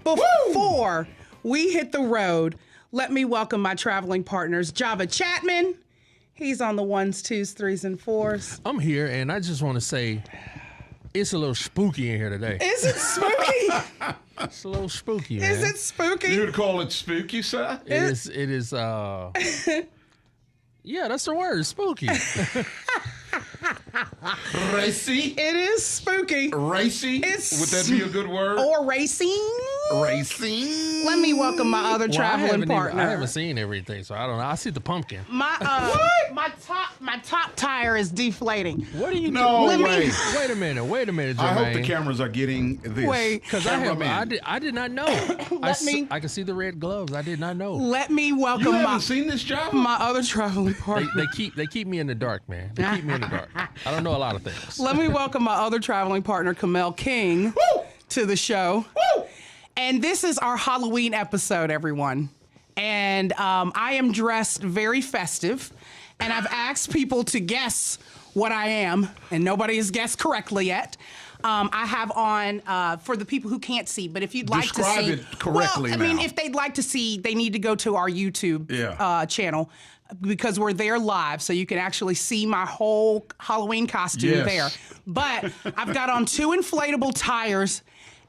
Before we hit the road, let me welcome my traveling partners, Java Chapman. He's on the 1s, 2s, 3s, and 4s. I'm here, and I just want to say it's a little spooky in here today. Is it spooky? It's a little spooky, man. Is it spooky? You would call it spooky, sir? It is, yeah, that's the word, spooky. Racy? It is spooky. Racy? Would that be a good word? Or racing? Racing? Let me welcome my other traveling partner. I haven't seen everything, so I don't know. I see the pumpkin. My my top tire is deflating. What are you No doing? way. Wait a minute, Germaine. I hope the cameras are getting this. Wait. Because I did not know. I can see the red gloves. I did not know. Let me welcome You haven't seen this job? my other traveling partner. They keep me in the dark, man. They keep me in the dark. I don't know a lot of things. Let me welcome my other traveling partner, Kamel King, to the show. Woo! And this is our Halloween episode, everyone. And I am dressed very festive. And I've asked people to guess what I am. And nobody has guessed correctly yet. I have on, for the people who can't see, but if you'd like to see. Describe it correctly well, I mean, now. if they'd like to see, they need to go to our YouTube channel. Because we're there live, so you can actually see my whole Halloween costume there. But I've got on 2 inflatable tires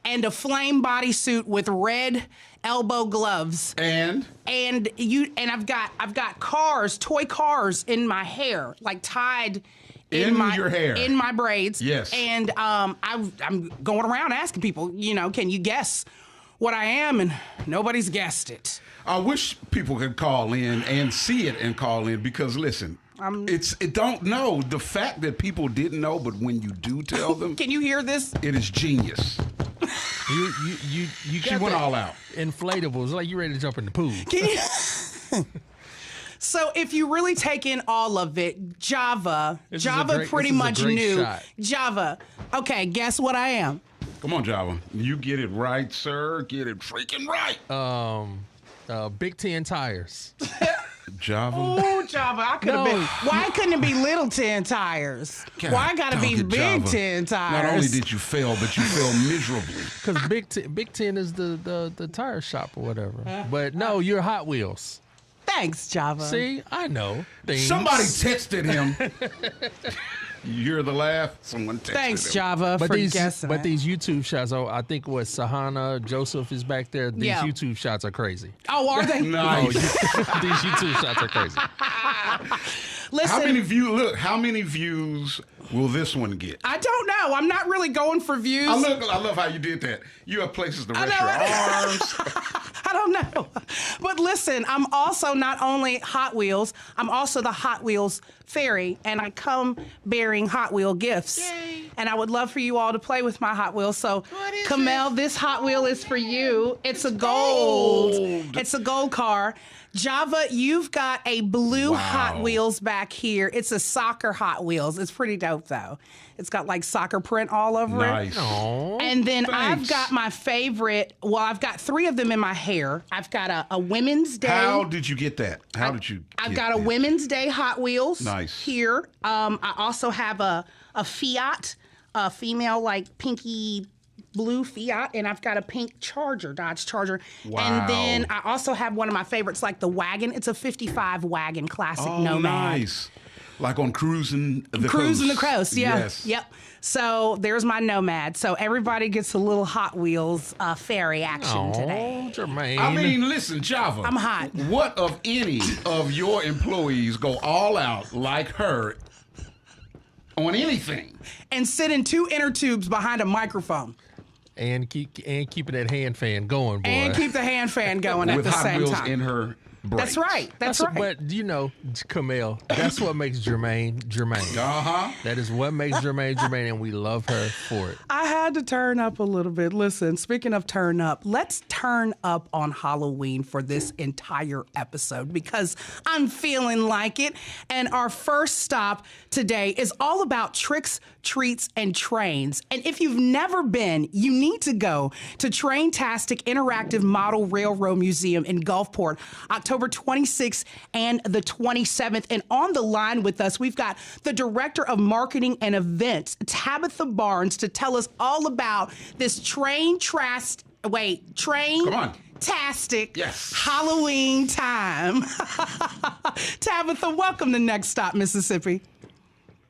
and a flame bodysuit with red elbow gloves. And I've got cars, toy cars in my hair, like tied in your hair, in my braids. Yes. And I'm going around asking people, can you guess what I am? And nobody's guessed it. I wish people could call in and see it and call in because listen, it don't know the fact that people didn't know, but when you do tell them, can you hear this? It is genius. You got She went all out. Inflatables, like you ready to jump in the pool. Can you? So if you really take in all of it, Java pretty much knew. Shot. Java, okay, guess what I am? Come on, Java. You get it right, sir. Get it freaking right. Big 10 tires. Java. Oh, Java, I could have been. Why couldn't it be little 10 tires? Why gotta be big Java. 10 tires? Not only did you fail, but you failed miserably. Because Big 10 is the tire shop or whatever. But no, you're Hot Wheels. Thanks, Java. See, I know things. Somebody texted him. You hear the laugh? Someone texted Thanks, him. Java, for guessing. But these YouTube shots, I think what Sahana Joseph is back there. These YouTube shots are crazy. Oh, are they? Nice. These YouTube shots are crazy. Listen, how many views will this one get? I don't know. I'm not really going for views. I love how you did that. You have places to rest your arms. I don't know. But listen, I'm also not only Hot Wheels, I'm also the Hot Wheels fairy, and I come bearing Hot Wheel gifts. Yay. And I would love for you all to play with my Hot Wheels. So, Kamel, this Hot Wheel is for you. It's a gold. It's a gold car. Java, you've got a blue Hot Wheels back here. It's a soccer Hot Wheels. It's pretty dope, though. It's got like soccer print all over it. Aww. And then Thanks. I've got my favorite. Well, I've got 3 of them in my hair. I've got a Women's Day. How did you get that? I've got a Women's Day Hot Wheels here. I also have a Fiat, a female like pinky blue Fiat, and I've got a pink Dodge Charger. Wow. And then I also have one of my favorites, like the wagon. It's a 55 wagon classic Nomad. Nice. Like on Cruising the Coast. Cruising the Coast, yeah. Yes. Yep. So there's my Nomad. So everybody gets a little Hot Wheels fairy action today. Germaine. I mean, listen, Java. I'm hot. What of any of your employees go all out like her on anything? And sit in 2 inner tubes behind a microphone. And keeping that hand fan going, boy. And keep the hand fan going at With the Hot same Wheels time. in her braids. That's right. That's right. But Kamel, that's what makes Germaine. That is what makes Germaine, and we love her for it. I had to turn up a little bit. Listen, speaking of turn up, let's turn up on Halloween for this entire episode because I'm feeling like it. And our first stop today is all about tricks, treats, and trains. And if you've never been, you need to go to Traintastic Interactive Model Railroad Museum in Gulfport, October 26th and the 27th. And on the line with us, we've got the Director of Marketing and Events, Tabitha Barnes, to tell us all about this Traintastic Traintastic. Yes. Halloween time. Tabitha, welcome to Next Stop, Mississippi.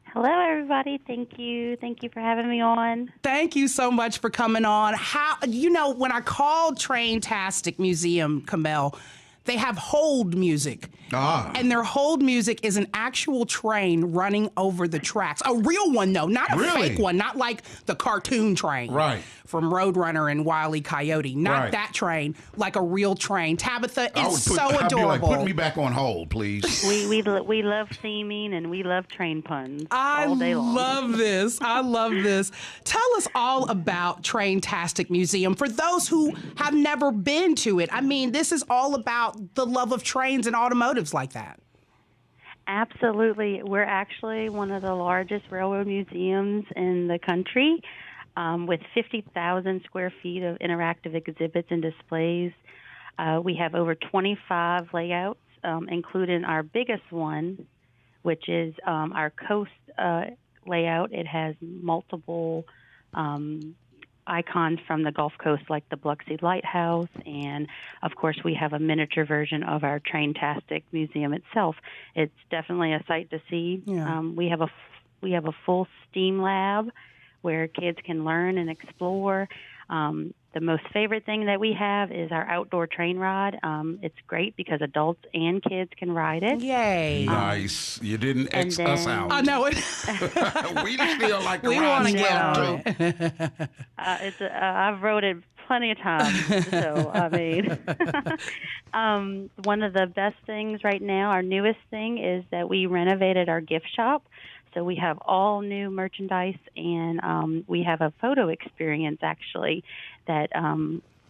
Hello, everybody. Thank you. Thank you for having me on. Thank you so much for coming on. When I called Traintastic Museum, Kamel, they have hold music. And their hold music is an actual train running over the tracks. A real one, though, not a fake one, not like the cartoon train from Roadrunner and Wile E. Coyote. Not that train, like a real train. Tabitha, it's so adorable. I'd be like, put me back on hold, please. We love theming and we love train puns all day long. I love this. Tell us all about Traintastic Museum for those who have never been to it. I mean, this is all about the love of trains and automotives like that. Absolutely. We're actually one of the largest railroad museums in the country, with 50,000 square feet of interactive exhibits and displays. We have over 25 layouts, including our biggest one, which is our coast layout. It has multiple icons from the Gulf Coast, like the Biloxi Lighthouse, and of course we have a miniature version of our Traintastic Museum itself. It's definitely a sight to see. We have a full STEAM lab where kids can learn and explore. The most favorite thing that we have is our outdoor train ride. It's great because adults and kids can ride it. Yay. Nice. You didn't X us out. I know it. We still like to we ride want to get on it. I've rode it plenty of times. So, I mean, one of the best things right now, our newest thing, is that we renovated our gift shop. So we have all new merchandise, and we have a photo experience, actually, that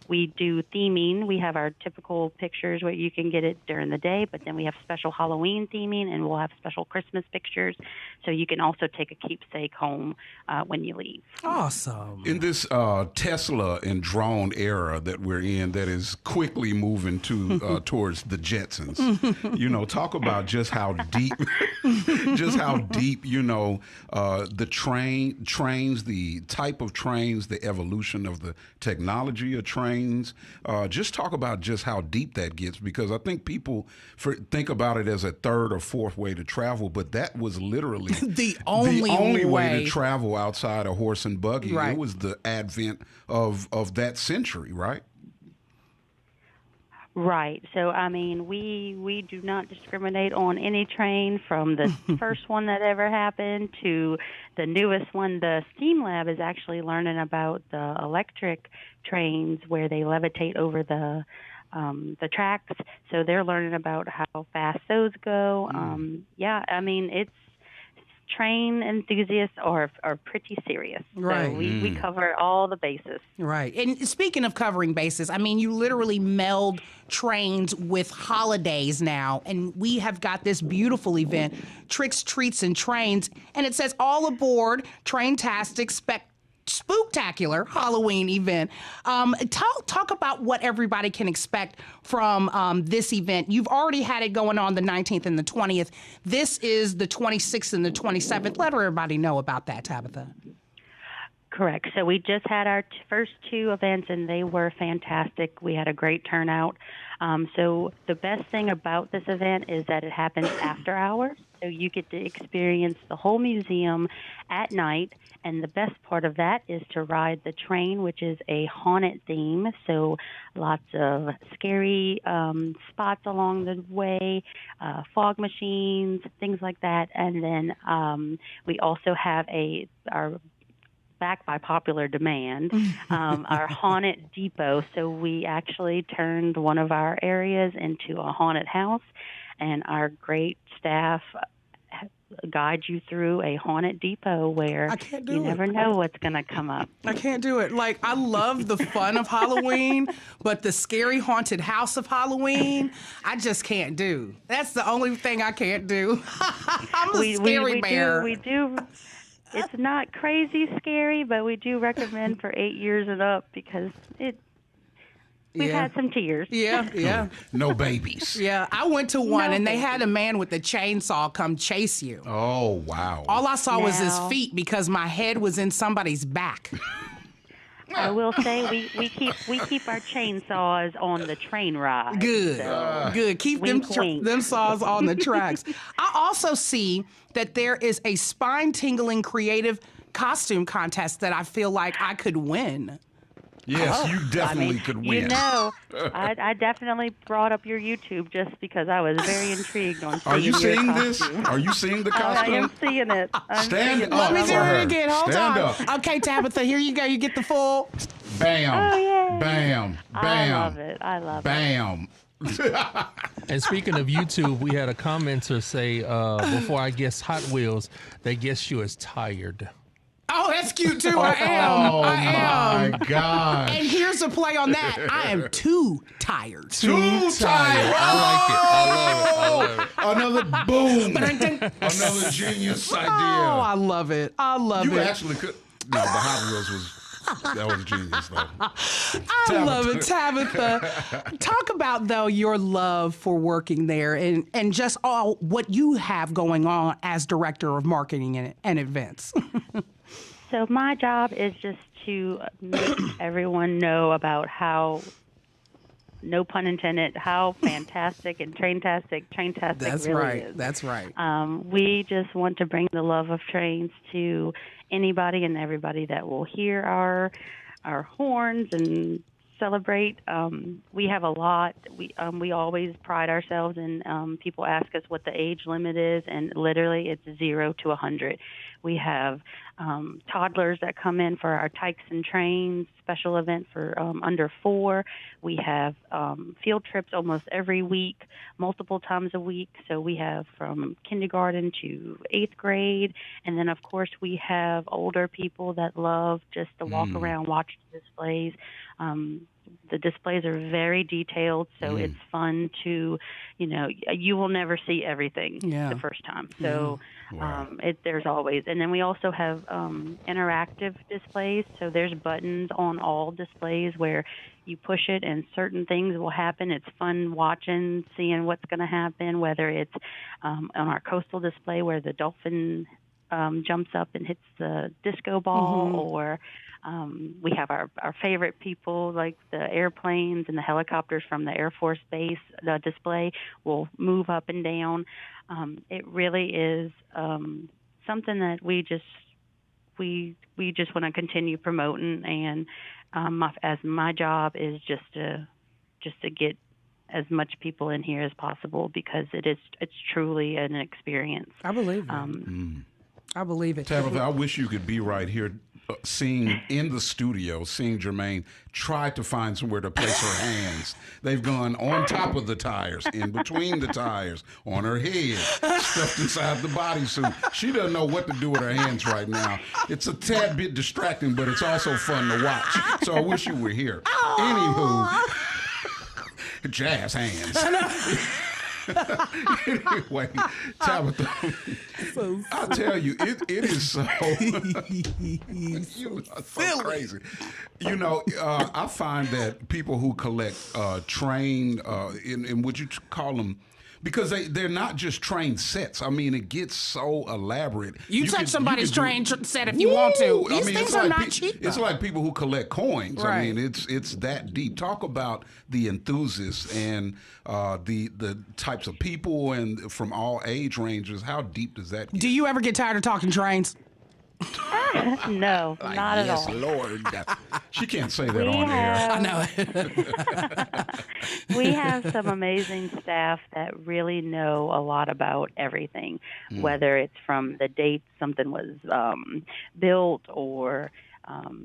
we do theming. We have our typical pictures where you can get it during the day, but then we have special Halloween theming, and we'll have special Christmas pictures. So you can also take a keepsake home when you leave. Awesome. In this Tesla and drone era that we're in, that is quickly moving to towards the Jetsons, talk about just how deep, the trains, the type of trains, the evolution of the technology of trains. Just talk about just how deep that gets, because I think people think about it as a third or fourth way to travel, but that was literally the only way to travel outside a horse and buggy. Right. It was the advent of that century, right? Right. So, I mean, we do not discriminate on any train, from the first one that ever happened to the newest one. The STEAM Lab is actually learning about the electric trains where they levitate over the tracks. So they're learning about how fast those go. I mean, it's train enthusiasts are pretty serious. Right. So we cover all the bases. Right. And speaking of covering bases, I mean, you literally meld trains with holidays now. And we have got this beautiful event, Tricks, Treats, and Trains. And it says all aboard Traintastic Spooktacular Halloween event. Talk about what everybody can expect from this event. You've already had it going on the 19th and the 20th. This is the 26th and the 27th. Let everybody know about that, Tabitha. Correct. So we just had our first two events, and they were fantastic. We had a great turnout. So the best thing about this event is that it happens after hours. So you get to experience the whole museum at night. And the best part of that is to ride the train, which is a haunted theme. So lots of scary spots along the way, fog machines, things like that. And then we also have our back by popular demand, our haunted depot. So we actually turned one of our areas into a haunted house, and our great staff guide you through a haunted depot where you never know what's going to come up. I can't do it. Like, I love the fun of Halloween, but the scary haunted house of Halloween, I just can't do. That's the only thing I can't do. I'm a scary bear. We do. It's not crazy scary, but we do recommend for 8 years and up, because we've had some tears. Yeah. No babies. Yeah, I went to one, and they had a man with a chainsaw come chase you. Oh, wow. All I saw was his feet, because my head was in somebody's back. I will say we keep our chainsaws on the train ride. Good, So good. Keep wink, them wink. them saws on the tracks. I also see that there is a spine-tingling creative costume contest that I feel like I could win. Yes, you definitely could win. You know, I definitely brought up your YouTube just because I was very intrigued on seeing Are you your seeing costume. this? Are you seeing the I costume? am seeing it. Stand up. Let me do for her. it again. Hold Stand on. up. Okay, Tabitha, here you go. You get the full. Bam. Oh, yay. Bam. Bam. I love it. I love it. Bam. And speaking of YouTube, we had a commenter say before I guess Hot Wheels, they guess you as tired. Oh, that's cute too. I am. Oh I am. my God. And here's a play on that. I am too tired. Too tired. I like it. I love it. Another boom. Another genius idea. Oh, I love it. I love You it. actually could. No, the Hot Wheels was genius though. I love it, Tabitha. Talk about though your love for working there and just all what you have going on as director of marketing and events. So my job is just to make everyone know about how, no pun intended, how fantastic and Traintastic That's really right. is. That's right. We just want to bring the love of trains to anybody and everybody that will hear our horns and celebrate. We have a lot. We always pride ourselves in people ask us what the age limit is, and literally it's 0 to 100. We have toddlers that come in for our Tykes and Trains special event for under 4. We have field trips almost every week, multiple times a week. So we have from kindergarten to 8th grade. And then, of course, we have older people that love just to walk around, watch the displays. The displays are very detailed, so it's fun to, you will never see everything the first time. So there's always, and then we also have interactive displays. So there's buttons on all displays where you push it and certain things will happen. It's fun watching, seeing what's going to happen, whether it's on our coastal display where the dolphin jumps up and hits the disco ball, or we have our favorite people like the airplanes and the helicopters from the Air Force Base. The display will move up and down. It really is something that we just want to continue promoting, and as my job is just to get as much people in here as possible because it's truly an experience. I believe it. I believe it. Tabitha, I wish you could be right here seeing in the studio, seeing Germaine try to find somewhere to place her hands. They've gone on top of the tires, in between the tires, on her head, stuffed inside the bodysuit. She doesn't know what to do with her hands right now. It's a tad bit distracting, but it's also fun to watch. So I wish you were here. Anywho, jazz hands. Anyway, Tabitha, I'll tell you, it is so. You are so crazy. I find that people who collect train, in would you call them? Because they're not just train sets. I mean, it gets so elaborate. You touch somebody's train set if you want to. These things are not cheap. It's like people who collect coins. Right. I mean, it's that deep. Talk about the enthusiasts and the types of people and from all age ranges. How deep does that get? Do you ever get tired of talking trains? No, not at all. Yes, Lord. She can't say that on air. I know. We have some amazing staff that really know a lot about everything, whether it's from the date something was built or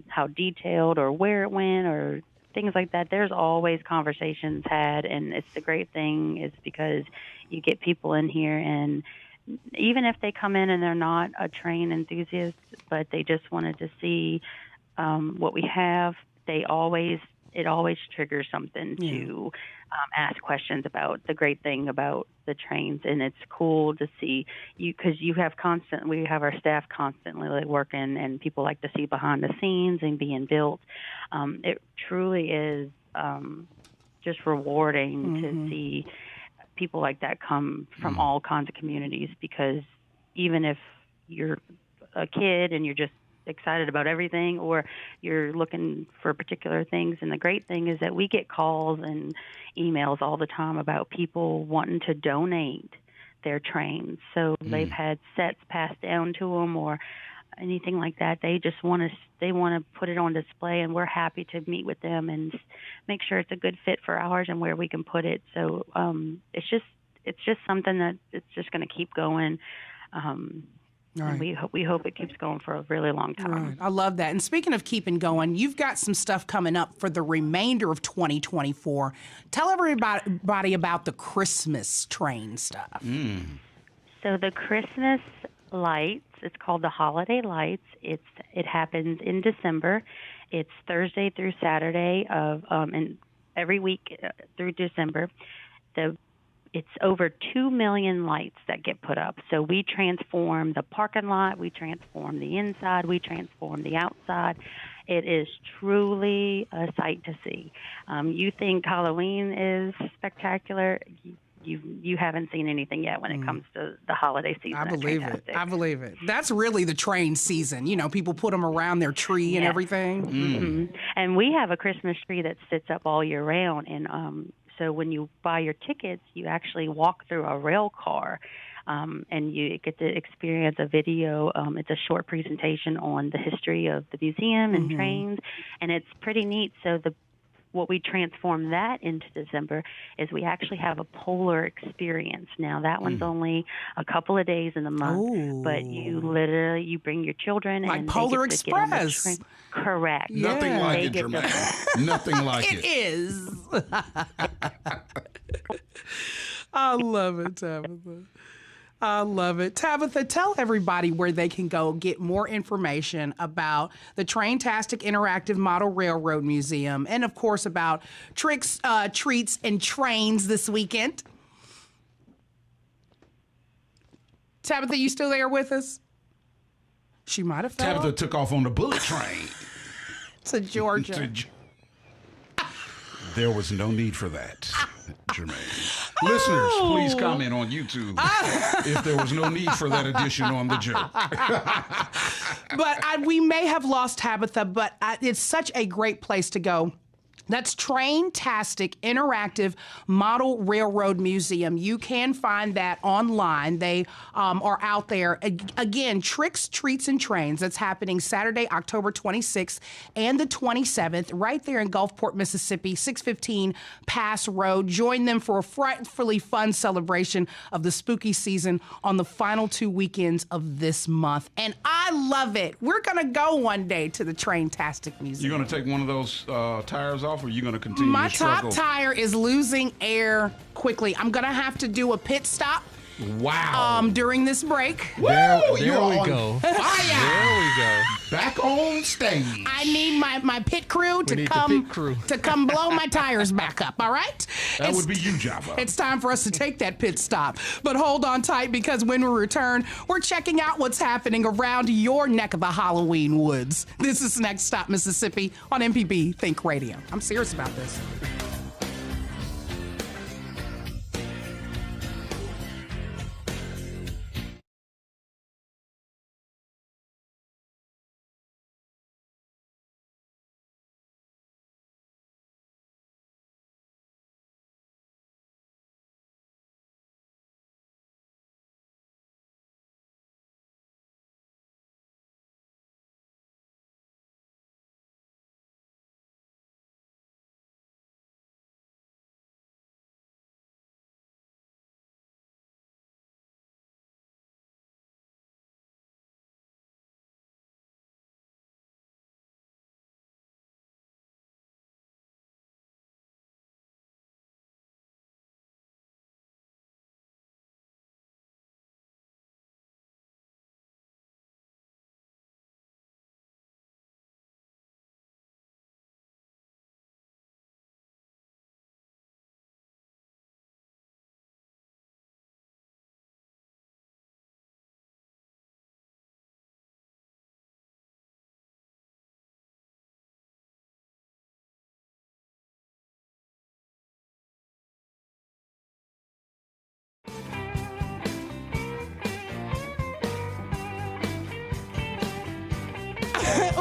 how detailed or where it went or things like that. There's always conversations had, and it's the great thing is because you get people in here, and even if they come in and they're not a train enthusiast, but they just wanted to see what we have, it always triggers something to ask questions about the great thing about the trains. And it's cool to see you, because we have our staff constantly working, and people like to see behind the scenes and being built. It truly is just rewarding to see people like that come from all kinds of communities, because even if you're a kid and you're just excited about everything, or you're looking for particular things. And the great thing is that we get calls and emails all the time about people wanting to donate their trains. So they've had sets passed down to them or anything like that. They just want to put it on display, and we're happy to meet with them and make sure it's a good fit for ours and where we can put it. So it's just something that it's just going to keep going. Right. And we hope it keeps going for a really long time. Right. I love that. And speaking of keeping going, you've got some stuff coming up for the remainder of 2024. Tell everybody about the Christmas train stuff. So the Christmas lights, it's called the Holiday Lights. It happens in December. It's Thursday through Saturday of and every week through December. It's over 2 million lights that get put up. So we transform the parking lot, we transform the inside, we transform the outside. It is truly a sight to see. You think Halloween is spectacular? You haven't seen anything yet when it comes to the holiday season. I believe it. I believe it. That's really the train season. You know, people put them around their tree and everything. Mm-hmm. And we have a Christmas tree that sits up all year round. And so when you buy your tickets, you actually walk through a rail car, and you get to experience a video. It's a short presentation on the history of the museum and trains, and it's pretty neat. So what we transform that into December is we actually have a polar experience. Now that one's only a couple of days in the month, but you bring your children like and Polar they get to get on the Express. train. Correct. Nothing like They it, get Germaine. Nothing like It is. I love it, Tabitha. I love it. Tabitha, tell everybody where they can go get more information about the Traintastic Interactive Model Railroad Museum and, of course, about tricks, treats, and trains this weekend. Tabitha, you still there with us? She might have fell Tabitha took off on the bullet train to Georgia. There was no need for that, Germaine. Listeners, please comment on YouTube if there was no need for that addition on the joke. But we may have lost Tabitha, but it's such a great place to go. That's Traintastic Interactive Model Railroad Museum. You can find that online. They are out there. Again, Tricks, Treats, and Trains. That's happening Saturday, October 26th and the 27th, right there in Gulfport, Mississippi, 615 Pass Road. Join them for a frightfully fun celebration of the spooky season on the final 2 weekends of this month. And I love it. We're going to go one day to the Traintastic Museum. You're going to take one of those tires off, or are you going to continue My to struggle? top tire is losing air quickly. I'm going to have to do a pit stop. Wow. During this break. There we you are go. on fire. There we go. Back on stage. I need my pit crew to need the come pit crew. to come blow my tires back up, all right? That would be you, Java. It's time for us to take that pit stop. But hold on tight, because when we return, we're checking out what's happening around your neck of the Halloween woods. This is Next Stop Mississippi on MPB Think Radio. I'm serious about this.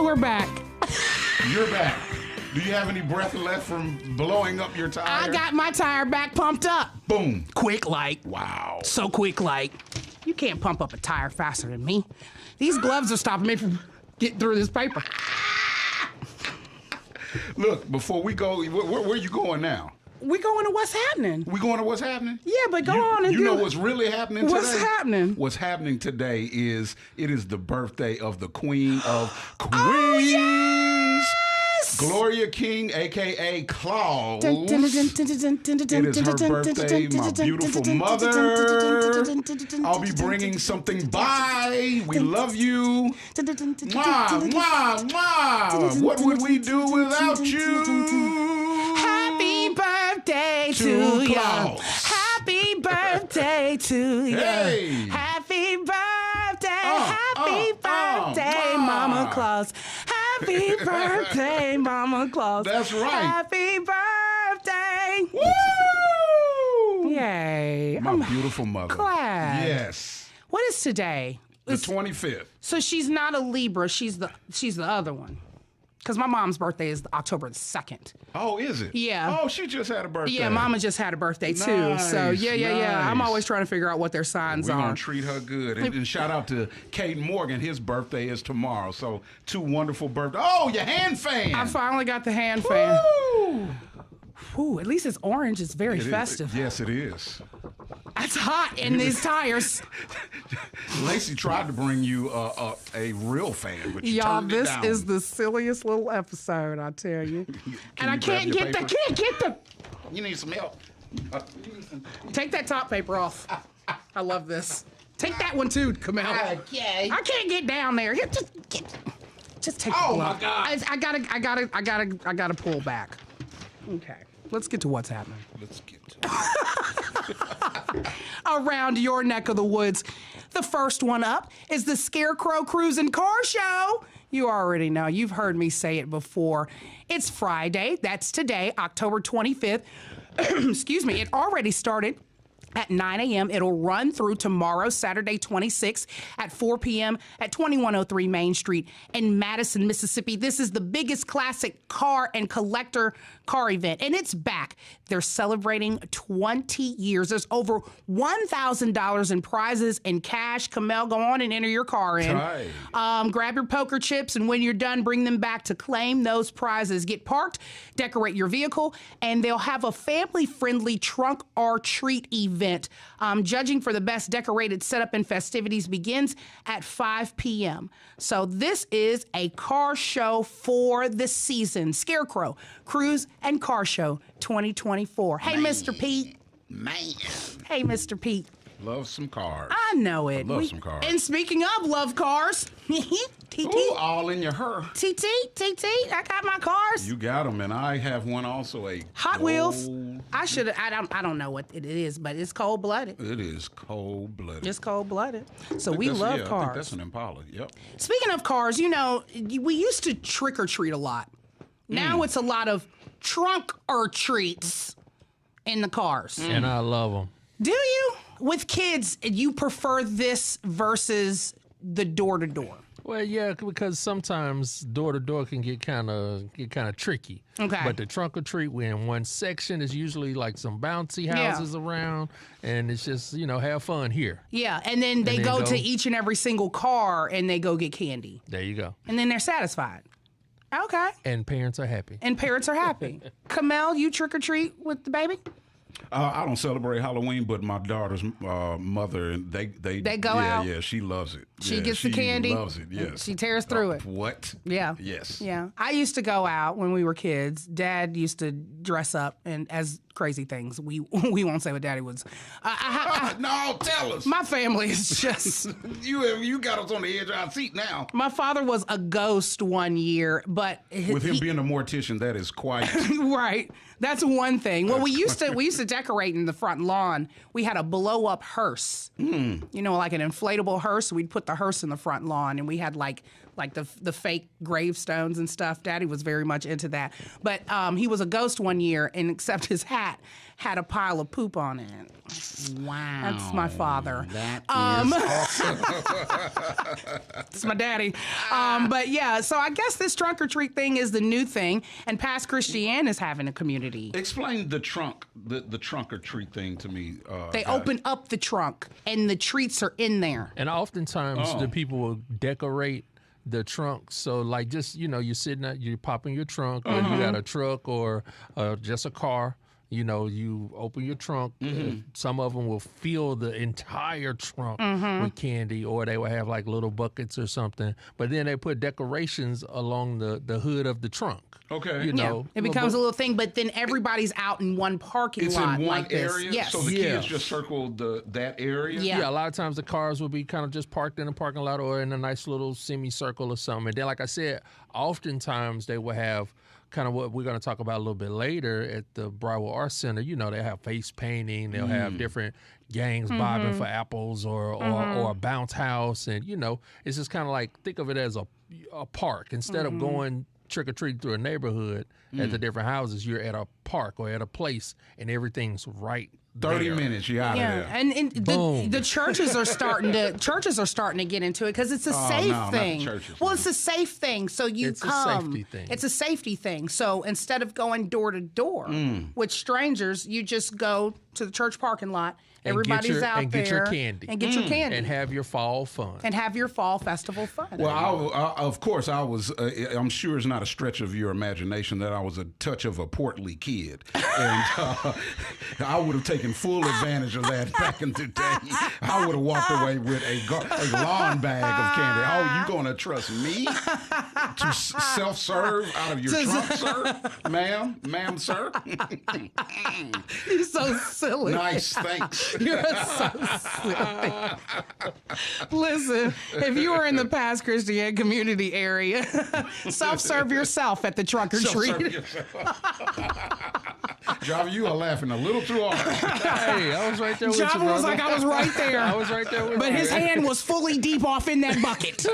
We're back. You're back. Do you have any breath left from blowing up your tire? I got my tire back pumped up. Boom. Quick like. Wow. So quick like. You can't pump up a tire faster than me. These gloves are stopping me from getting through this paper. Look, before we go, where are you going now? We going to what's happening. We going to what's happening? Yeah, but go on and you do know it. what's really happening today? What's happening? What's happening today is it is the birthday of the Queen of Queens. Oh, yes! Gloria King, a.k.a. Claus. It is her birthday, my beautiful mother. I'll be bringing something by. We love you. Mwah, mwah, mwah. What would we do without you? Happy birthday to you. Claus. Happy birthday to you. Hey. Happy birthday. Happy birthday, Mama Claus. Happy birthday, Mama Claus. That's right. Happy birthday. Woo! Yay. My beautiful mother. glad. Yes. What is today? The 25th. So she's not a Libra. She's the other one. Because my mom's birthday is October the 2nd. Oh, is it? Yeah. Oh, she just had a birthday. Yeah, Mama just had a birthday too. Nice, So yeah. I'm nice. always trying to figure out what their signs We're are. going to treat her good. And shout out to Kate Morgan. His birthday is tomorrow. So 2 wonderful birthdays. Oh, your hand fan. I finally got the hand fan. Woo! Ooh, at least it's orange. It's very It is- festive. Yes, it is. It's hot in these tires. Lacey tried to bring you a real fan, but you Y'all, turned it this down. is the silliest little episode, I tell you. And I you grab can't your get the, paper? can't get the, You need some help. take that top paper off. I love this. Take that one too, Kamel. Okay. I can't get down there. Here, just take the Oh, glove. my God. I gotta pull back. Okay, let's get to what's happening. Let's get to it. Around your neck of the woods. The first one up is the Scarecrow Cruise and Car Show. You already know. You've heard me say it before. It's Friday. That's today, October 25th. Excuse me. It already started at 9 a.m. It'll run through tomorrow, Saturday 26th at 4 p.m. at 2103 Main Street in Madison, Mississippi. This is the biggest classic car and collector car event, and it's back. They're celebrating 20 years. There's over $1,000 in prizes and cash. Kamel, go on and enter your car in. Right. Grab your poker chips, and when you're done, bring them back to claim those prizes. Get parked, decorate your vehicle, and they'll have a family-friendly trunk-or-treat event. Judging for the best decorated setup and festivities begins at 5 p.m. So this is a car show for the season. Scarecrow, Cruise, and Car Show 2024. Hey, Mr. Pete. Man. Hey, Mr. Pete. Love some cars. I know it. love some cars. And speaking of love cars, TT, Ooh, all in your her. TT, I got my cars. You got them, and I have one also, a Hot Wheels. gold- I don't know what it is, but it's cold blooded. It is cold-blooded. It's cold blooded. So I think we that's- love I think cars. that's an Impala, yep. Speaking of cars, you know, we used to trick or treat a lot. Now it's a lot of trunk or treats in the cars. And I love them. Do you? With kids, you prefer this versus the door to door? Well, yeah, because sometimes door to door can get kind of tricky. Okay. But the trunk or treat, we're in one section. Is usually like some bouncy Yeah. houses around, and it's just have fun here. Yeah, and then they then go go- to each and every single car and they go get candy. There you go. And then they're satisfied. Okay. And parents are happy. And parents are happy. Kamel, you trick or treat with the baby? I don't celebrate Halloween, but my daughter's mother, and they go out? Yeah, she loves it. She Yeah, gets the candy. She loves it. Yes, She tears through it. What? Yeah. Yes. Yeah. I used to go out when we were kids. Dad used to dress up and as crazy things. We won't say what Daddy was. No, tell us. My family is just. You got us on the edge of our seat now. My father was a ghost one year, but With him being a mortician, that is quite. right. That's one thing. Well, we used to decorate in the front lawn. We had a blow up hearse. You know, like an inflatable hearse. We'd put the hearse in the front lawn, and we had like the fake gravestones and stuff. Daddy was very much into that. But he was a ghost one year, and except his hat had a pile of poop on it. Wow. That's my father. That is awesome. It's my daddy. But yeah, so I guess this trunk or treat thing is the new thing, and Past Christiane is having a community. Explain the trunk or treat thing to me. They open up the trunk, and the treats are in there. And oftentimes the people will decorate the trunk. So like just, you're sitting at, you're popping your trunk, or you got a truck or just a car. You open your trunk. Some of them will fill the entire trunk with candy, or they will have like little buckets or something. But then they put decorations along the hood of the trunk. Okay. It becomes a little thing, but then everybody's out in one parking lot. It's in one like area? This. Yes. So the kids just circle that area? Yeah. A lot of times the cars will be kind of just parked in a parking lot or in a nice little semicircle or something. And then, like I said, oftentimes they will have kind of what we're going to talk about a little bit later at the Briarwood Arts Center. They have face painting. They'll have different gangs bobbing for apples or a bounce house. And, it's just kind of like, think of it as a park. Instead of going trick-or-treat through a neighborhood at the different houses, you're at a park or at a place, and everything's right 30 there. minutes, you're out of there. And the churches are starting to get into it because it's a safe thing. Not the churches, Well, it's a safe thing, so It's come. a safety thing. It's a safety thing. So instead of going door to door with strangers, you just go to the church parking lot. And Everybody's out and there get your candy. and get your candy And have your fall fun. and have your fall festival fun. Well, of course, I was. I'm sure it's not a stretch of your imagination that I was a touch of a portly kid, and I would have taken full advantage of that back in the day. I would have walked away with a lawn bag of candy. Oh, you gonna trust me to self-serve out of your trunk, sir, ma'am, sir? You're so silly. Nice, thanks. You're so silly. Listen, if you are in the Past Christiane community area, self-serve yourself at the trunk or treat. Java, you are laughing a little too hard. Hey, I was right there with you, Java was brother. like, I was right there. I was right there with you. But his hand was fully deep off in that bucket.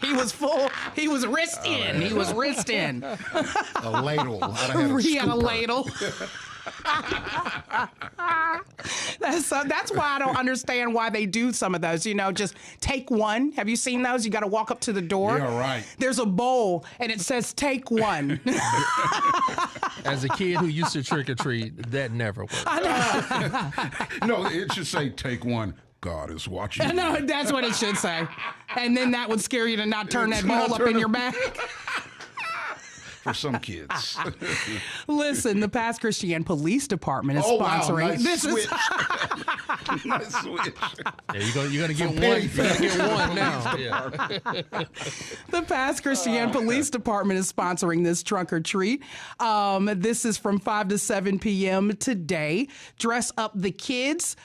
He was full. He was wrist in. He was wrist in. A ladle. He had a ladle. That's why I don't understand why they do some of those. Just take one. Have you seen those? You got to walk up to the door. Yeah, right. There's a bowl and it says take one. As a kid who used to trick or treat, that never worked. No, it should say take one. God is watching. No, that's what it should say. And then that would scare you to not turn that bowl up in your back. For some kids. Listen, the Past Christiane Police Department is sponsoring. Wow, nice This switch. is Nice switch. Yeah, you're gonna get one. You gotta get one now. Yeah. the Past Christiane Police Department is sponsoring this trunk or treat. This is from 5 to 7 p.m. today. Dress up the kids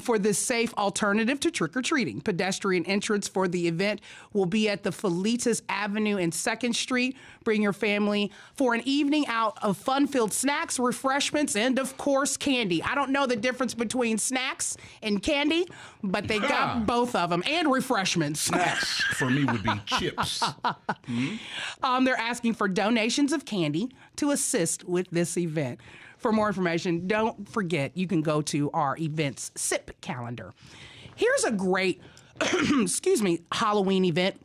for this safe alternative to trick or treating. Pedestrian entrance for the event will be at the Felitas Avenue and 2nd Street. Bring your family for an evening out of fun-filled snacks, refreshments, and, of course, candy. I don't know the difference between snacks and candy, but they got both of them, and refreshments. Snacks for me would be chips. They're asking for donations of candy to assist with this event. For more information, don't forget you can go to our events SIP calendar. Here's a great, Halloween event.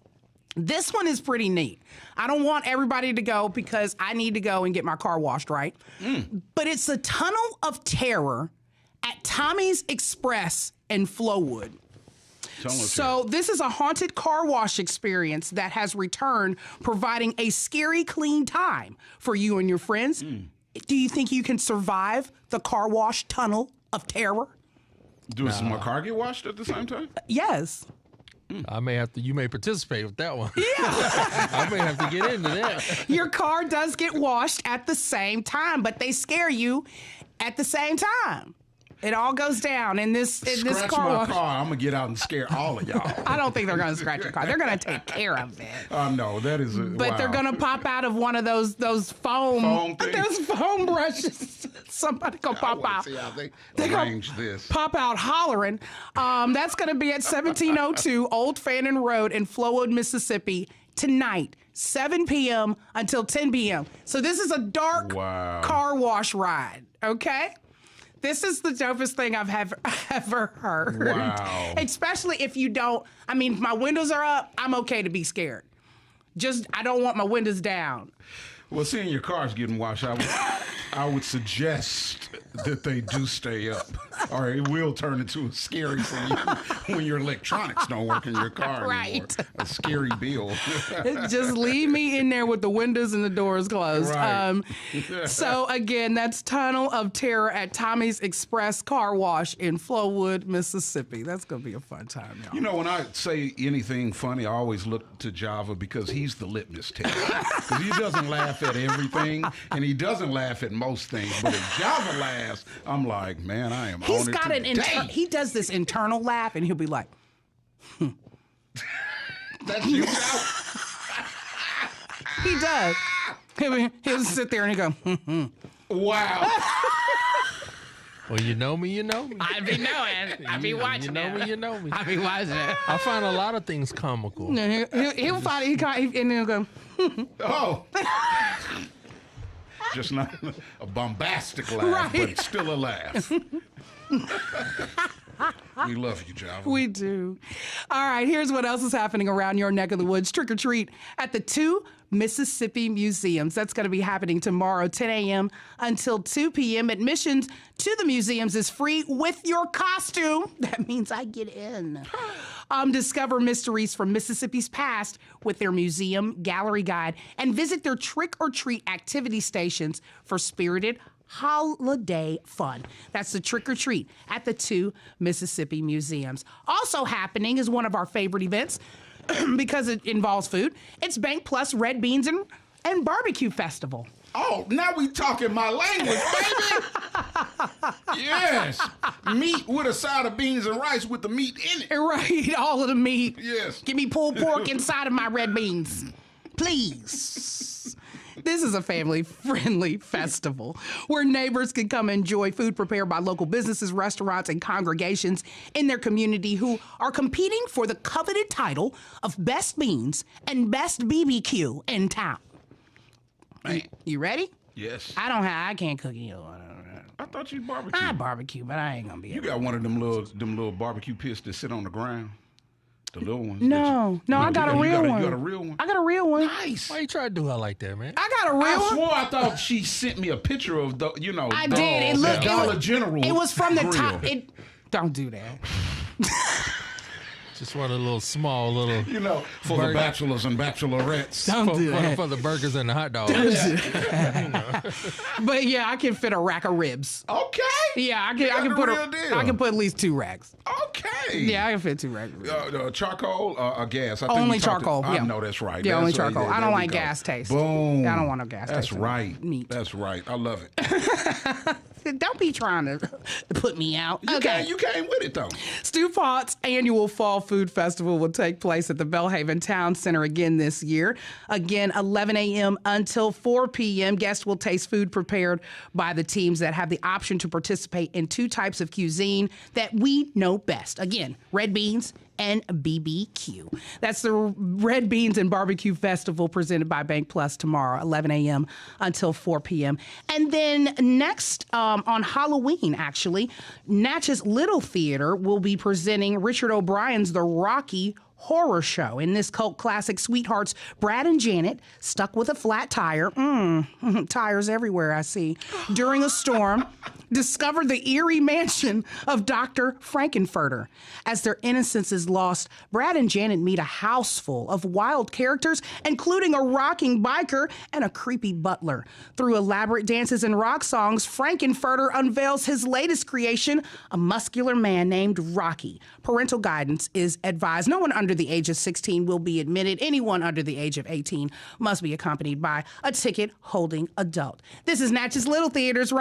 This one is pretty neat. I don't want everybody to go because I need to go and get my car washed, right? But it's a tunnel of terror at Tommy's Express in Flowood. So this is a haunted car wash experience that has returned, providing a scary clean time for you and your friends. Do you think you can survive the car wash tunnel of terror? Does my car get washed at the same time? Yes. You may participate with that one. Yeah. I may have to get into that. Your car does get washed at the same time, but they scare you at the same time. It all goes down in this car wash. I'm gonna get out and scare all of y'all. I don't think they're gonna scratch your car. They're gonna take care of it. No, that is. But they're gonna pop out of one of those foam things. those foam brushes. Somebody gonna pop out. See how they gonna arrange this. Pop out hollering. That's gonna be at 1702 Old Fannin Road in Flowood, Mississippi. tonight, 7 p.m. until 10 p.m. So this is a dark car wash ride, okay? This is the dopest thing I've ever heard. Wow. Especially if you don't, I mean, if my windows are up, I'm okay to be scared. Just, I don't want my windows down. Well, seeing your car's getting washed, I would suggest that they do stay up, or it will turn into a scary thing when your electronics don't work in your car anymore. A scary bill. Just leave me in there with the windows and the doors closed. Right. So again, that's Tunnel of Terror at Tommy's Express Car Wash in Flowood, Mississippi. That's gonna be a fun time, y'all. You know, when I say anything funny, I always look to Java because he's the litmus test. Because he doesn't laugh at everything, and he doesn't laugh at most things. But if Java laughs, I'm like, man, I am He's on got it today. he does this internal laugh, and he'll be like, That's you, Java? he does. He'll sit there and he'll go, Wow. Well, you know me, you know me. I be knowing. I be watching You know me, you know me. I be watching it. I find a lot of things comical. He'll find it, and he'll go, Oh. Just not a bombastic laugh, Right. but still a laugh. We love you, Java. we do. All right, here's what else is happening around your neck of the woods. Trick or treat at the 2 Mississippi Museums. That's going to be happening tomorrow, 10 a.m. until 2 p.m. Admissions to the museums is free with your costume. That means I get in. Discover mysteries from Mississippi's past with their museum gallery guide and visit their trick or treat activity stations for spirited holiday fun. That's the trick or treat at the 2 Mississippi Museums. Also happening is one of our favorite events because it involves food. It's Bank Plus Red Beans and Barbecue Festival. Oh, now we talking my language, baby. Yes. Meat with a side of beans and rice with the meat in it. Right, all of the meat. Yes. Give me pulled pork inside of my red beans. Please. This is a family-friendly festival where neighbors can come enjoy food prepared by local businesses, restaurants, and congregations in their community who are competing for the coveted title of Best Beans and Best BBQ in town. Man. You ready? Yes. I can't cook either. I thought you barbecue. I barbecue, but I ain't gonna be You able got one of them little barbecue pits that sit on the ground. The little ones. No, I got a real one. You got a real one? I got a real one. Nice. Why you try to do her like that, man? I got a real I one. swore I thought she sent me a picture of the, I did. It looked Dollar General. It was from the grill. top. Don't do that. Just want a little small little For the bachelors and bachelorettes. Don't do that. for the burgers and the hot dogs. But yeah, I can fit a rack of ribs. Okay. Yeah, I You can got put the real deal. I can put at least 2 racks. Okay. Yeah, I can fit 2 racks. Charcoal or gas? I think Only you talked charcoal. I yeah. know that's right. Yeah, only That's right. charcoal. I There don't we like go. gas taste. Boom. I don't want no gas That's taste. in right. Meat. That's right. I love it. Don't be trying to put me out. You came with it though. Stu Potts' annual Fall Food Festival will take place at the Belhaven Town Center again this year. Again, 11 a.m. until 4 p.m. Guests will taste food prepared by the teams that have the option to participate in 2 types of cuisine that we know best. Again, red beans and BBQ. That's the Red Beans and Barbecue Festival presented by Bank Plus tomorrow, 11 a.m. until 4 p.m. And then next on Halloween, actually, Natchez Little Theater will be presenting Richard O'Brien's The Rocky Horror Show. In this cult classic, sweethearts Brad and Janet, stuck with a flat tire, tires everywhere I see, during a storm, discovered the eerie mansion of Dr. Frankenfurter. As their innocence is lost, Brad and Janet meet a house full of wild characters, including a rocking biker and a creepy butler. Through elaborate dances and rock songs, Frankenfurter unveils his latest creation, a muscular man named Rocky. Parental guidance is advised. No one under the age of 16 will be admitted. Anyone under the age of 18 must be accompanied by a ticket-holding adult. This is Natchez Little Theater's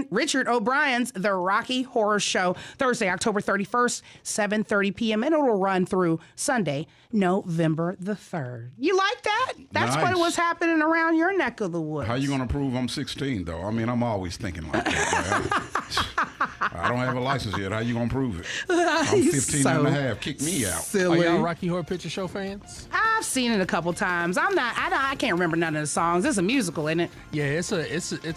Richard O'Brien's The Rocky Horror Show, Thursday, October 31st, 7:30 p.m., and it'll run through Sunday, November the 3rd. You like that? That's Nice. what was happening around your neck of the woods. How you gonna prove I'm 16 though? I mean, I'm always thinking like that. I don't have a license yet. How you gonna prove it? I'm 15 and a half. Kick me out. Are Silly. y'all Rocky Horror Picture Show fans? I've I've seen it a couple times. I can't remember none of the songs. It's a musical, isn't it? Yeah, it's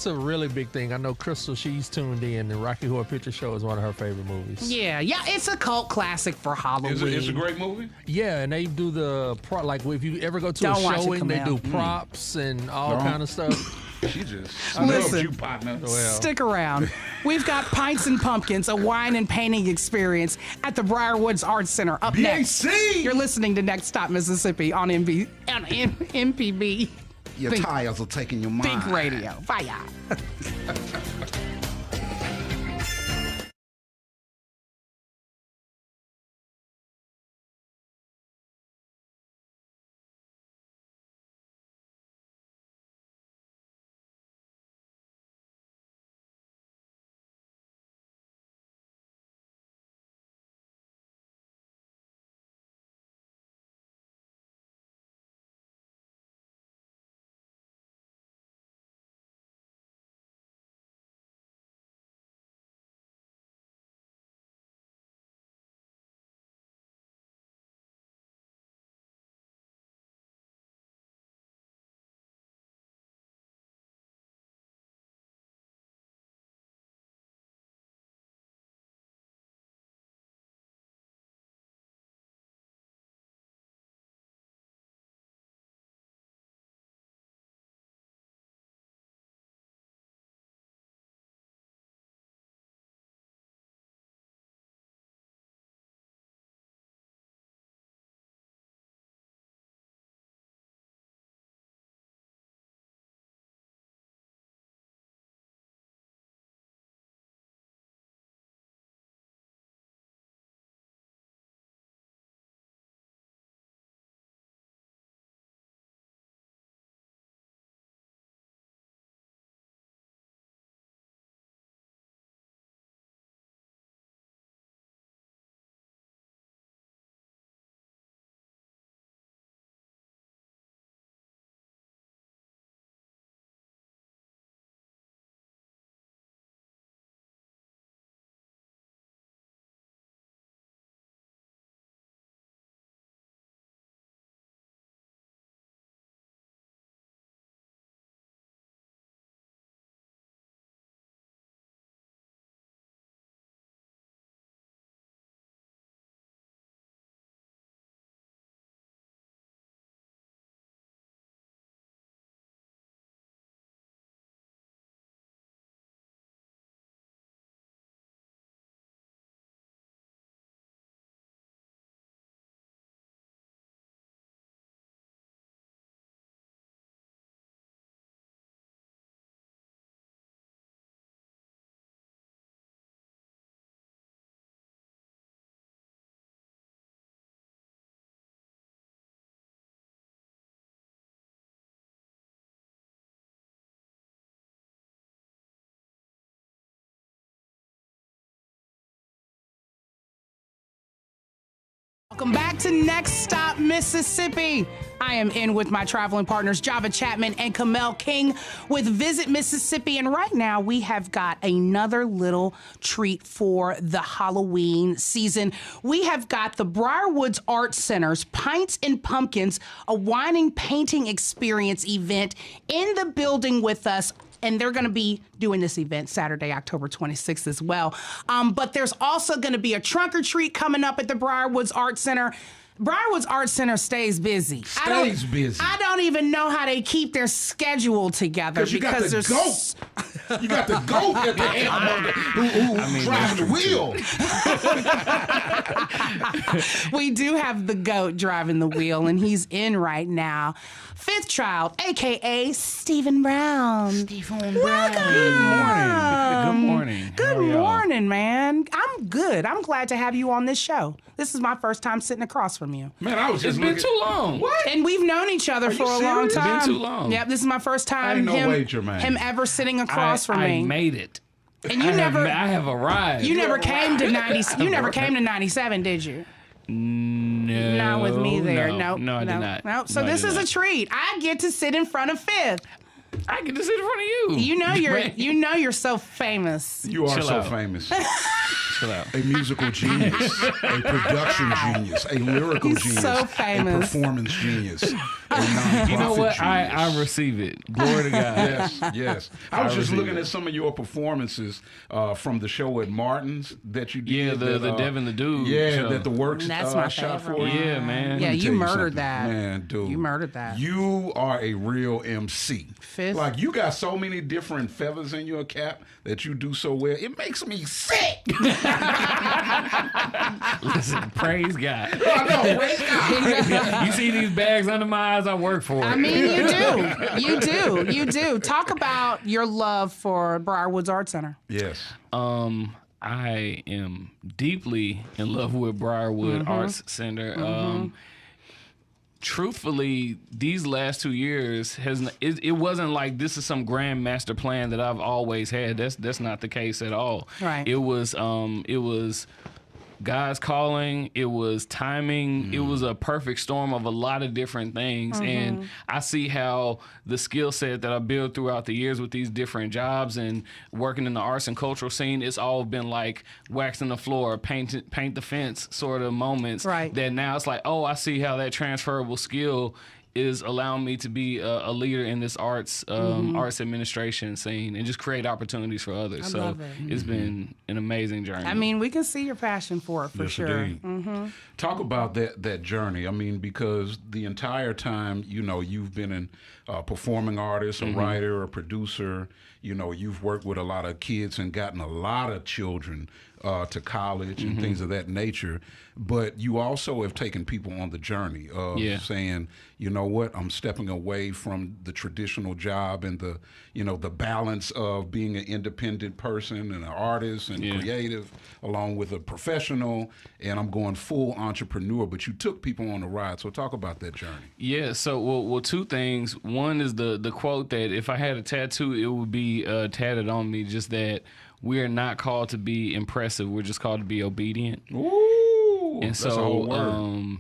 a really big thing. I know Crystal, she's tuned in, and Rocky Horror Picture Show is one of her favorite movies. Yeah, it's a cult classic for Halloween. It's a great movie. Yeah, and they do the like if you ever go to a showing, they do props and all kind of stuff. She just Listen, you, partner. Well, stick around. We've got Pints and Pumpkins, a wine and painting experience at the Briarwood Arts Center. Up next, you're listening to Next Stop Mississippi on MPB. Your tires are taking your mind. Big radio. Bye, y'all. Welcome back to Next Stop Mississippi. I am in with my traveling partners, Java Chapman and Kamel King with Visit Mississippi. And right now we have got another little treat for the Halloween season. We have got the Briarwood Arts Center's Pints and Pumpkins, a wine painting experience event in the building with us. And they're going to be doing this event Saturday, October 26th as well. But there's also going to be a trunk-or-treat coming up at the Briarwood Arts Center. Briarwood Arts Center stays busy. I don't even know how they keep their schedule together because there's goat. You got the goat at the end who drives the wheel. We do have the goat driving the wheel, and he's in right now. Fifth child, a.k.a. Stephen Brown. Stephen Brown. Good morning. Good morning, man. I'm good. I'm glad to have you on this show. This is my first time sitting across from you. Man, I was just It's been too long. What? And we've known each other for a long time. It's been too long. Yep, this is my first time him ever sitting across from me. I made it. And you I have arrived. You never came to 90. You never came to 97, did you? No. Not with me there. No, I did not. No. So No, I this did is not. a treat. I get to sit in front of Fifth. I get to sit in front of you. You know you're so famous. You are Chill so out. famous. Chill out. a musical genius, a production genius, a lyrical He's genius, so famous. a performance genius, a nonprofit You know what? genius. I receive it. Glory to God. Yes, yes. I was just receive looking it. at some of your performances from the show at Martin's that you did. Yeah, the that, Devin the Dude Yeah, show. that the works That's my shot favorite for one. you. Yeah, man. Yeah, Let me you tell murdered something. that. Man, dude. You murdered that. You are a real MC. Fifth. Like, you got so many different feathers in your cap that you do so well. It makes me sick. Listen, praise God. I know, praise God. You see these bags under my eyes? I work for it. I mean, you do. You do. You do. Talk about your love for Briarwood Arts Center. Yes. I am deeply in love with Briarwood Arts Center. Truthfully, these last 2 years it wasn't like this is some grand master plan that I've always had. That's not the case at all. Right. It was God's calling. It was timing. It was a perfect storm of a lot of different things. And I see how the skill set that I built throughout the years with these different jobs and working in the arts and cultural scene, it's all been like waxing the floor, paint the fence sort of moments. Right. That now it's like, oh, I see how that transferable skill is allowing me to be a leader in this arts administration scene and just create opportunities for others. I love it. It's been an amazing journey. I mean, we can see your passion for it for Yes, sure. indeed. Talk about that journey. I mean, because the entire time, you've been a performing artist, a writer, a producer. You've worked with a lot of kids and gotten a lot of children to college and things of that nature. But you also have taken people on the journey of saying, you know what, I'm stepping away from the traditional job and the balance of being an independent person and an artist and creative along with a professional, and I'm going full entrepreneur. But you took people on the ride. So talk about that journey. Yeah, so well, two things. One is the quote that if I had a tattoo, it would be tatted on me, just that we are not called to be impressive. We're just called to be obedient. Ooh, And that's a whole word.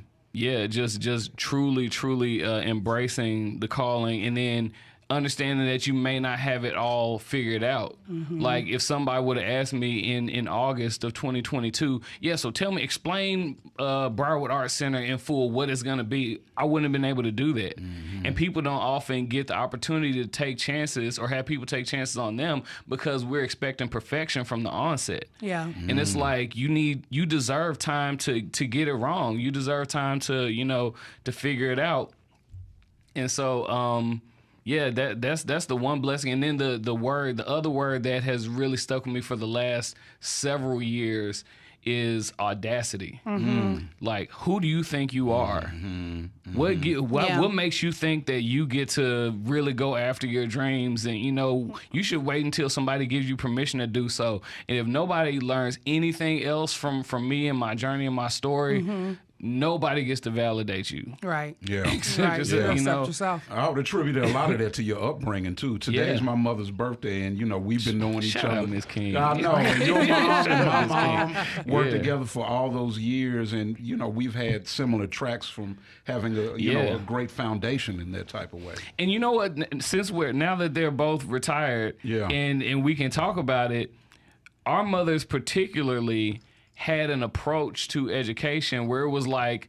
Just truly embracing the calling, and then understanding that you may not have it all figured out. Like if somebody would have asked me in August of 2022, so explain Briarwood Arts Center in full, what it's going to be, I wouldn't have been able to do that. And people don't often get the opportunity to take chances or have people take chances on them because we're expecting perfection from the onset. Yeah. And it's like you deserve time to get it wrong. You deserve time to figure it out. And so that's the one blessing. And then the other word that has really stuck with me for the last several years is audacity. Like, who do you think you are? What makes you think that you get to really go after your dreams? And you should wait until somebody gives you permission to do so. And if nobody learns anything else from me and my journey and my story, nobody gets to validate you. Right. Yeah. Right. Just, You you know, accept yourself. I would attribute a lot of that to your upbringing too. Today's my mother's birthday, and we've been knowing each Shout other. out, Miss King. I know. Your mom and my mom worked Yeah. together for all those years, and we've had similar tracks from having a great foundation in that type of way. And you know what? Since now that they're both retired, and we can talk about it, our mothers particularly had an approach to education where it was like,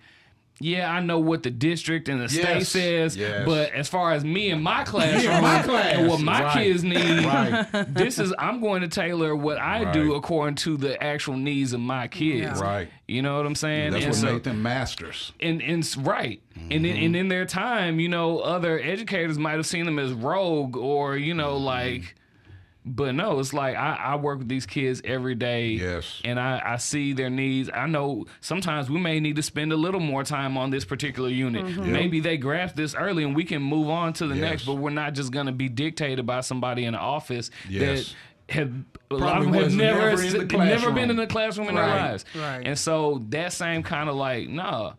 I know what the district and the state says, but as far as me and my classroom and what my kids need, I'm going to tailor what I do according to the actual needs of my kids. Right. You know what I'm saying? That's what made them masters. And right. And in their time, other educators might have seen them as rogue or, but no, it's like I work with these kids every day. Yes. And I see their needs. I know sometimes we may need to spend a little more time on this particular unit. Maybe they grasp this early and we can move on to the next, but we're not just going to be dictated by somebody in the office that have a lot of them have never been in the classroom in their lives. Right. And so that same kind of like, nah,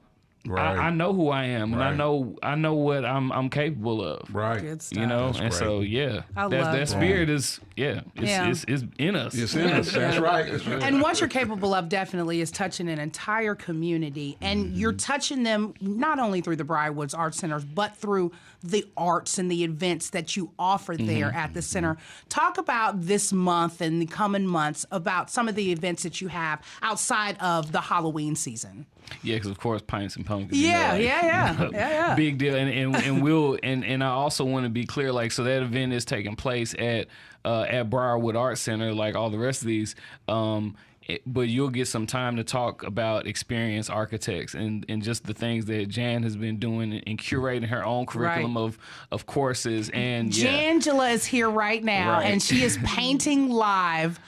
Right. I know who I am, and I know what I'm capable of. Right. Good stuff. You know, That's and great. so I love that spirit is it's in us. It's in us. That's right. That's right. And what you're capable of definitely is touching an entire community. And you're touching them not only through the Briarwood Arts Center, but through the arts and the events that you offer there at the center. Talk about this month and the coming months, about some of the events that you have outside of the Halloween season. Yeah, because of course Pints and Pumpkins. Yeah. Big deal, and we'll and I also want to be clear, like, so that event is taking place at Briarwood Arts Center, like all the rest of these. But you'll get some time to talk about experienced architects and just the things that Jan has been doing and curating her own curriculum of courses. And Jangela is here right now, and she is painting live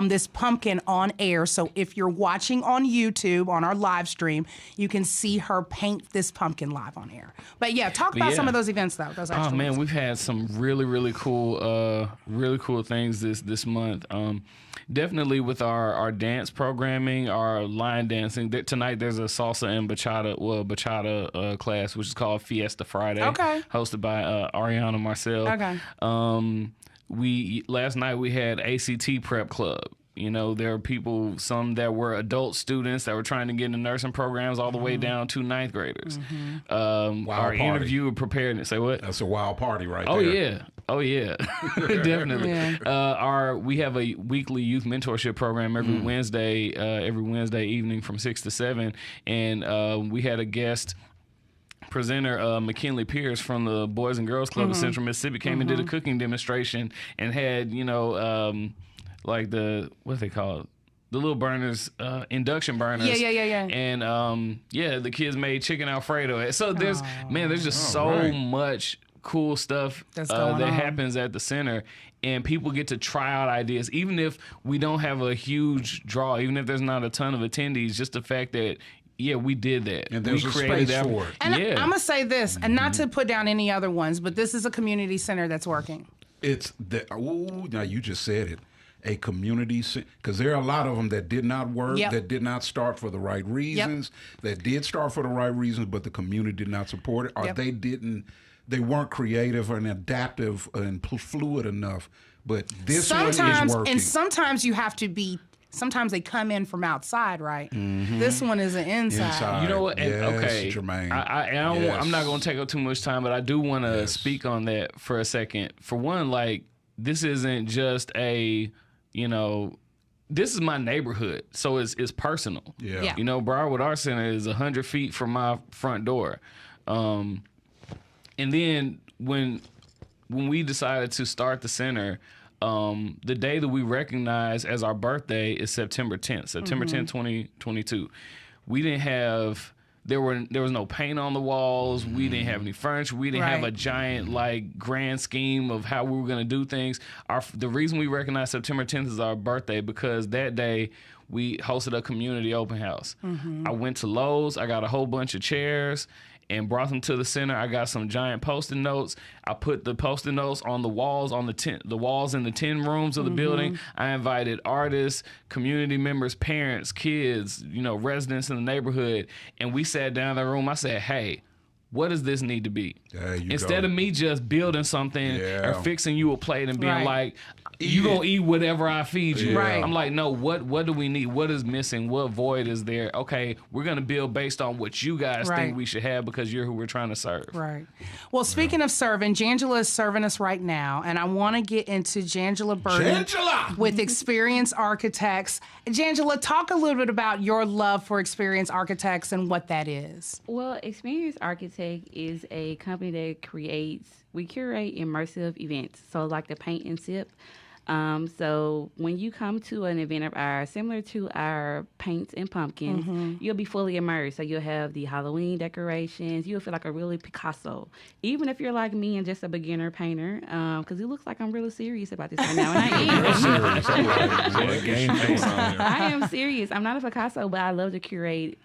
this pumpkin on air. So if you're watching on YouTube on our live stream, you can see her paint this pumpkin live on air. But yeah, talk about some of those events though. Those extra ones. We've had some really cool things this month. Definitely with our dance programming, our line dancing. Tonight there's a salsa and bachata class, which is called Fiesta Friday. Okay. Hosted by Ariana Marcel. Okay. Last night we had ACT Prep Club. You know, there are people, some that were adult students that were trying to get into nursing programs all the way down to ninth graders. Our interview preparedness. Say what? That's a wild party there. Oh yeah, definitely. Yeah. We have a weekly youth mentorship program every Wednesday evening from 6 to 7, and we had a guest presenter, McKinley Pierce from the Boys and Girls Club of Central Mississippi came and did a cooking demonstration and had like the what they call it. The little burners, induction burners. Yeah. And the kids made chicken Alfredo. So there's just so much cool stuff that happens at the center, and people get to try out ideas, even if we don't have a huge draw, even if there's not a ton of attendees. Just the fact that we did that, and there's we a created space that for it. And I'm gonna say this, and not to put down any other ones, but this is a community center that's working. It's now you just said it. A community, because there are a lot of them that did not work, that did not start for the right reasons, that did start for the right reasons, but the community did not support it, or they weren't creative and adaptive and fluid enough. But this one is working. And sometimes you have to be. Sometimes they come in from outside, right? This one is an inside. You know what? Yes, Germaine. I'm not going to take up too much time, but I do want to speak on that for a second. For one, like, this isn't just this is my neighborhood, so it's personal. Yeah. You know, Briarwood Arts Center is 100 feet from my front door. And then when we decided to start the center, the day that we recognize as our birthday is September 10th, 2022. We didn't have... There was no paint on the walls. We didn't have any furniture. We didn't have a giant grand scheme of how we were going to do things. The reason we recognize September 10th as our birthday because that day we hosted a community open house. I went to Lowe's. I got a whole bunch of chairs and brought them to the center. I got some giant Post-it notes. I put the Post-it notes on the walls the walls in the 10 rooms of the building. I invited artists, community members, parents, kids, residents in the neighborhood, and we sat down in the room. I said, "Hey, what does this need to be?" Instead of me just building something or fixing you a plate and being like, "You gonna eat whatever I feed you." Right. I'm like, no, what do we need? What is missing? What void is there? Okay, we're gonna build based on what you guys think we should have because you're who we're trying to serve. Right. Well, speaking of serving, Jangela is serving us right now, and I want to get into Jangela Burden with Experience Architects. Jangela, talk a little bit about your love for Experience Architects and what that is. Well, Experience Architect is a company that we curate immersive events, so like the paint and sip. So when you come to an event of ours, similar to our Paints and Pumpkins, you'll be fully immersed. So you'll have the Halloween decorations. You'll feel like a really Picasso. Even if you're like me and just a beginner painter, because it looks like I'm really serious about this right now, and I am. I am serious. I'm not a Picasso, but I love to curate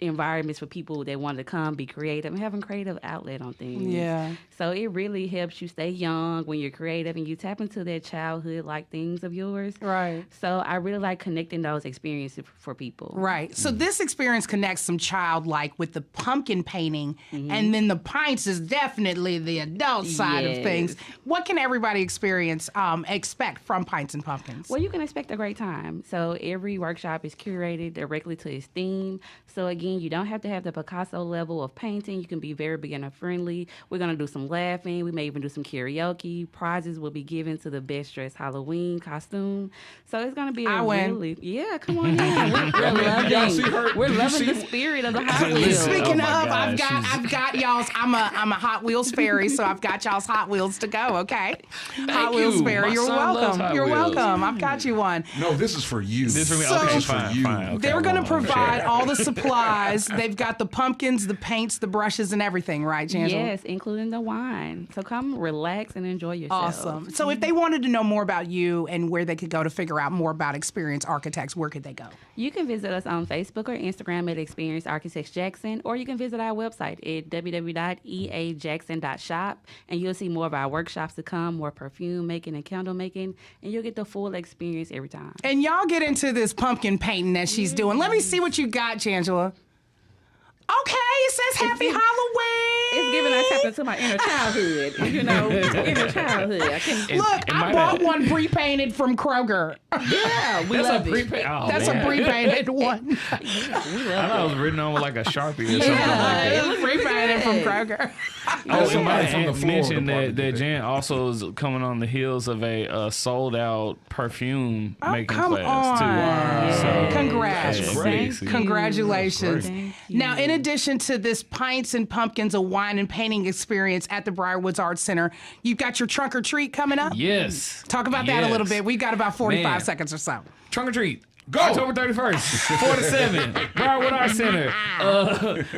environments for people that want to come be creative and having creative outlet on things. Yeah. So it really helps you stay young when you're creative and you tap into that childhood like things of yours. Right. So I really like connecting those experiences for people. Right. So this experience connects some childlike with the pumpkin painting, and then the pints is definitely the adult side of things. What can everybody expect from Pints and Pumpkins? Well, you can expect a great time. So every workshop is curated directly to its theme. So again, you don't have to have the Picasso level of painting. You can be very beginner friendly. We're going to do some laughing. We may even do some karaoke. Prizes will be given to the best dressed Halloween costume. So it's going to be yeah, come on in. We're loving the spirit of the Hot Wheels. Speaking of, I've got y'all's. I'm a Hot Wheels fairy, so I've got y'all's Hot Wheels to go. Okay, Hot Wheels fairy, My you're son loves welcome. Hot You're Wheels. welcome. I've got you one. No, this is for you. This for me. So- Okay, This for fine, you. fine. Okay, They're going to I'll provide share. all the supplies. They've got the pumpkins, the paints, the brushes, and everything, right, Jangela? Yes, including the wine. So come relax and enjoy yourself. Awesome. So if they wanted to know more about you and where they could go to figure out more about Experience Architects, where could they go? You can visit us on Facebook or Instagram at Experience Architects Jackson, or you can visit our website at www.eajackson.shop, and you'll see more of our workshops to come, more perfume making and candle making, and you'll get the full experience every time. And y'all get into this pumpkin painting that she's doing. Let me see what you got, Jangela. Okay, it says Happy Halloween. It's giving us something to my inner childhood. Inner childhood. Look, I bought one pre-painted from Kroger. Yeah, we That's love a it. prepaid. Oh, That's man. a pre-painted one. I thought it was written on with like a Sharpie or something like that. It was pre-painted from Kroger. Oh, somebody and from the floor mentioned department that did that. Jan also is coming on the heels of a sold out perfume making come class too. on. So, Congrats. yeah, great. basic. Congratulations. Thank you. Now, in addition to this Pints and Pumpkins, a wine and painting experience at the Briarwood Arts Center, you've got your Trunk-or-Treat coming up? Yes. Talk about that a little Yes. bit. We've got about 45 Man. seconds or so. Trunk-or-Treat. Go. October 31st, 4 to 7. Briarwood Arts Center.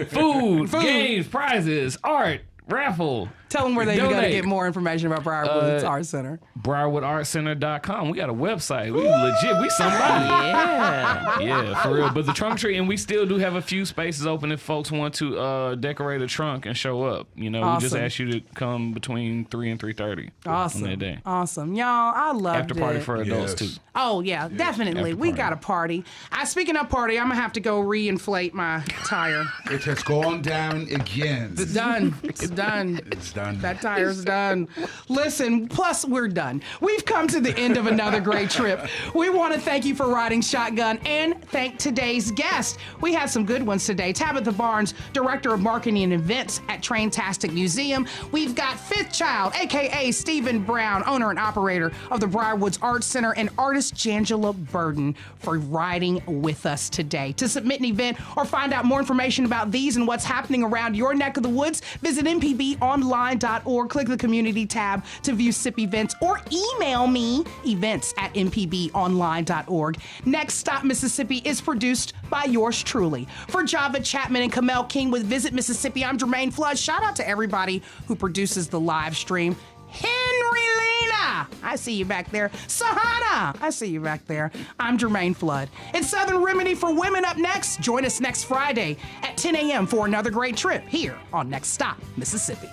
Food, games, prizes, art, raffle. Tell them where they can go to Donate. get more information about Briarwood Arts Center. BriarwoodArtCenter.com. We got a website. We legit. We somebody. Yeah, for real. But the trunk treat, and we still do have a few spaces open if folks want to decorate a trunk and show up. We just Awesome. ask you to come between 3 and 3:30 Awesome. on that day. Awesome. Y'all, I loved After party it. for adults Yes. too. Oh, yeah, definitely. after We party. got a party. Speaking of party, I'm going to have to go reinflate my tire. It has gone down again. It's done. It's done. It's done. That tire's done. Listen, plus we're done. We've come to the end of another great trip. We want to thank you for riding shotgun and thank today's guest. We had some good ones today. Tabitha Barnes, Director of Marketing and Events at Traintastic Museum. We've got Fifth Child, a.k.a. Stephen Brown, owner and operator of the Briarwood Arts Center, and artist Jangela Burden for riding with us today. To submit an event or find out more information about these and what's happening around your neck of the woods, visit mpbonline.org. Click the community tab to view SIP events or email me events@mpbonline.org. Next Stop Mississippi is produced by yours truly. For Java Chapman and Kamel King with Visit Mississippi, I'm Germaine Flood. Shout out to everybody who produces the live stream. Henry Lena, I see you back there. Sahana, I see you back there. I'm Germaine Flood. It's Southern Remedy for Women up next. Join us next Friday at 10 a.m. for another great trip here on Next Stop Mississippi.